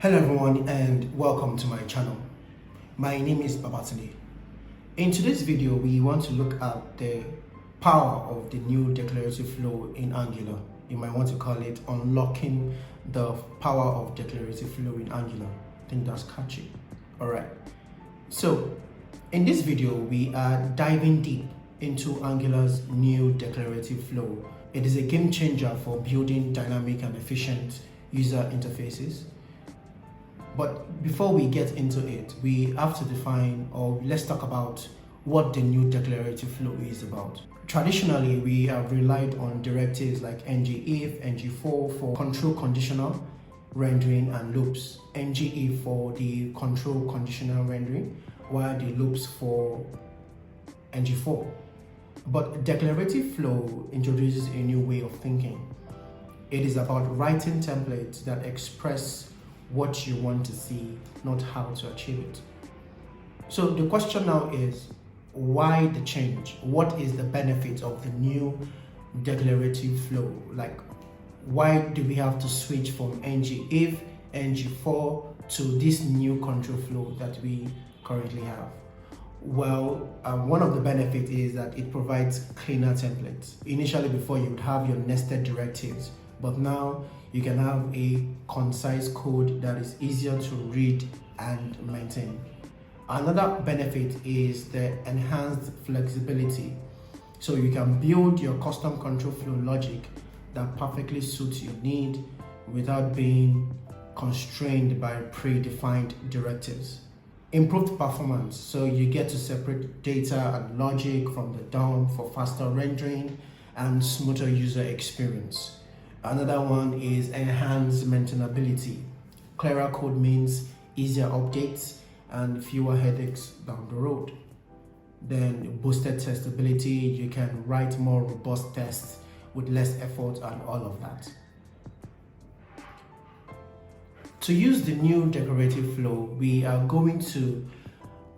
Hello everyone and welcome to my channel. My name is Babatunde. In today's video, we want to look at the power of the new declarative flow in Angular. You might want to call it unlocking the power of declarative flow in Angular. I think that's catchy. Alright, so in this video, we are diving deep into Angular's new declarative flow. It is a game changer for building dynamic and efficient user interfaces. But before we get into it, we have to define, or let's talk about what the new declarative flow is about. Traditionally, we have relied on directives like ngIf, ngFor for control conditional rendering and loops. ngIf for the control conditional rendering, while the loops for ngFor. But declarative flow introduces a new way of thinking. It is about writing templates that express what you want to see, not how to achieve it. So the question now is, why the change? What is the benefit of the new declarative flow? Like, why do we have to switch from ngIf, ngFor to this new control flow that we currently have? Well, one of the benefits is that it provides cleaner templates. Initially, before, you would have your nested directives, but now you can have a concise code that is easier to read and maintain. Another benefit is the enhanced flexibility. So you can build your custom control flow logic that perfectly suits your need without being constrained by predefined directives. Improved performance, so you get to separate data and logic from the DOM for faster rendering and smoother user experience. Another one is enhanced maintainability. Clearer code means easier updates and fewer headaches down the road. Then boosted testability, you can write more robust tests with less effort and all of that. To use the new declarative flow, we are going to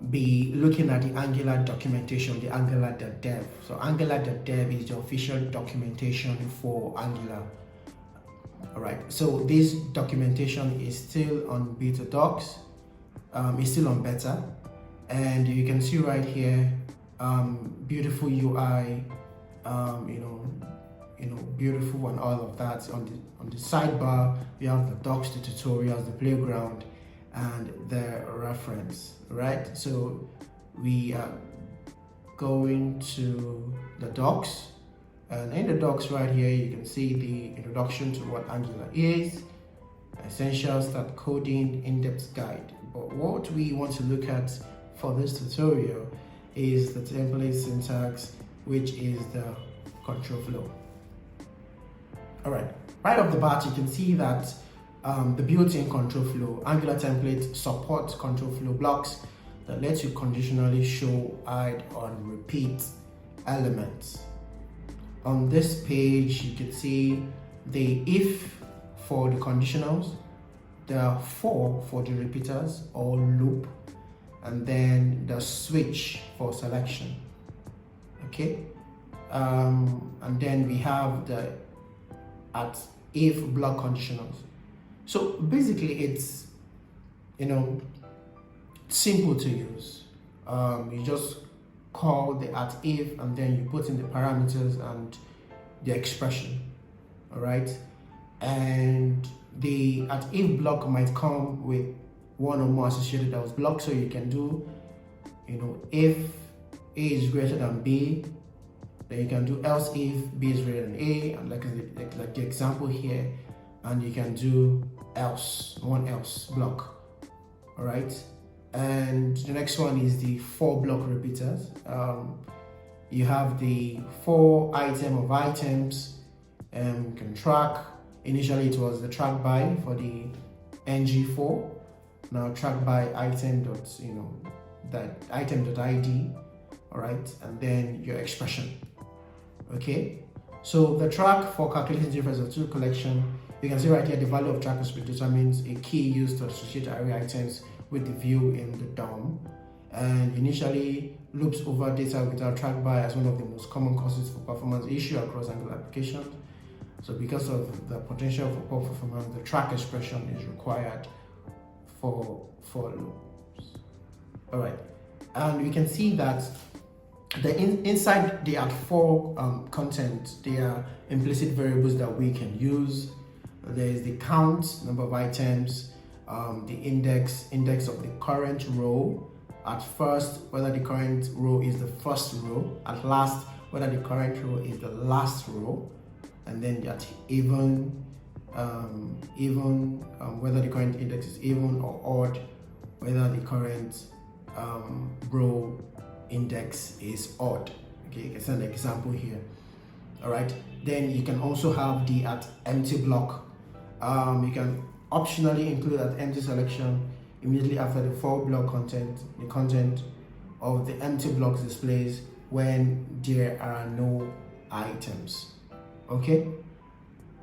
be looking at the Angular documentation, the angular.dev. So angular.dev is the official documentation for Angular. Alright, so this documentation is still on beta docs, it's still on beta, and you can see right here, beautiful UI, beautiful and all of that. On the sidebar, we have the docs, the tutorials, the playground, and the reference. Right, so we are going to the docs. And in the docs right here, you can see the introduction to what Angular is, essentials, start coding, in-depth guide. But what we want to look at for this tutorial is the template syntax, which is the control flow. All right, right off the bat, you can see that the built-in control flow, Angular template supports control flow blocks that lets you conditionally show, hide, or repeat elements. On this page, you can see the if for the conditionals, the for the repeaters or loop, and then the switch for selection. Okay, and then we have the if block conditionals. So basically, it's simple to use. You just call the @if and then you put in the parameters and the expression. All right, and the @if block might come with one or more associated else blocks, so you can do if a is greater than b, then you can do else if b is greater than a, and like the example here, and you can do else, one else block. All right, and the next one is the for block repeaters. You have the for item of items, you can track. Initially it was the track by for the ngFor. Now track by item dot that item.id. all right, and then your expression. Okay, so the track for calculating difference of two collection, you can see right here the value of track determines a key used to associate array items with the view in the DOM, and initially loops over data without track by as one of the most common causes for performance issue across Angular applications. So because of the potential for poor performance, the track expression is required for loops. All right, and we can see that inside the @for content, there are implicit variables that we can use. There is the count, number of items, the index of the current row, at first whether the current row is the first row, at last whether the current row is the last row, and then that even whether the current index is even or odd, whether the current row index is odd. Okay, it's an example here. All right, then you can also have the @empty block. You can optionally include @empty selection immediately after the for block content. The content of the empty blocks displays when there are no items. Okay,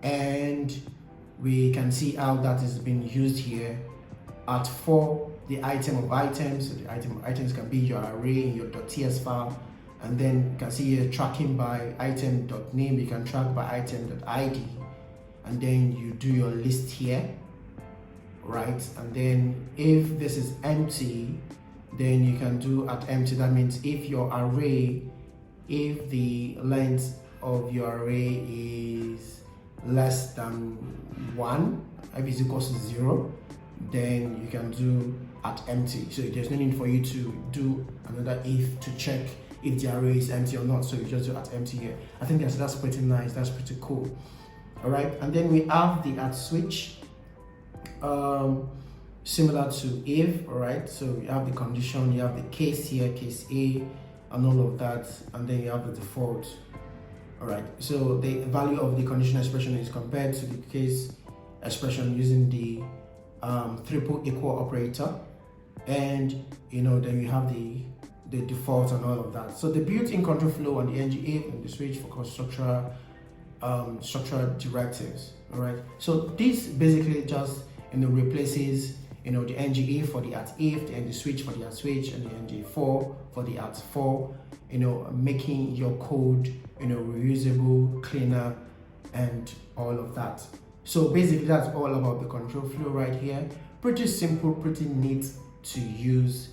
and we can see how that is being used here. @for the item of items, so the item of items can be your array in your .ts file, and then you can see here tracking by item.name. You can track by item.id, and then you do your list here, right? And then if this is empty, then you can do @empty. That means if your array, if the length of your array is less than 1, if it's equals to 0, then you can do @empty. So there's no need for you to do another if to check if the array is empty or not. So you just do @empty here. I think that's pretty nice. That's pretty cool. All right, and then we have the @switch, similar to if. All right, so you have the condition, you have the case here, case A, and all of that, and then you have the default. All right, so the value of the conditional expression is compared to the case expression using the triple equal operator, and then you have the default and all of that. So the built-in control flow and the ngIf and the switch for structural directives. All right, so this basically just replaces the ngIf for the @if, the ngSwitch for the @switch, and the ngFor for the @for, making your code reusable, cleaner, and all of that. So basically that's all about the control flow right here. Pretty simple, pretty neat to use.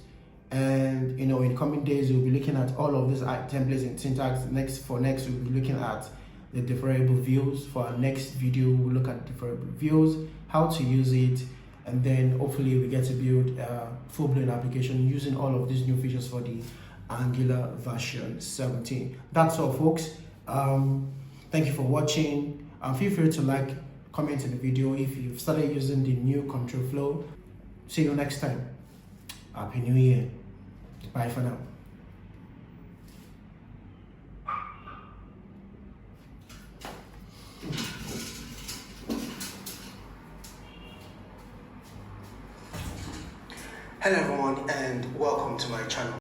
And in coming days we'll be looking at all of these templates and syntax. Next we'll be looking at the differentiable views. For our next video we'll look at differentiable views, how to use it, and then hopefully we get to build a full-blown application using all of these new features for the Angular version 17. That's all, folks. Thank you for watching. Feel free to like, comment in the video if you've started using the new control flow. See you next time. Happy New Year. Bye for now. Hello everyone, and welcome to my channel.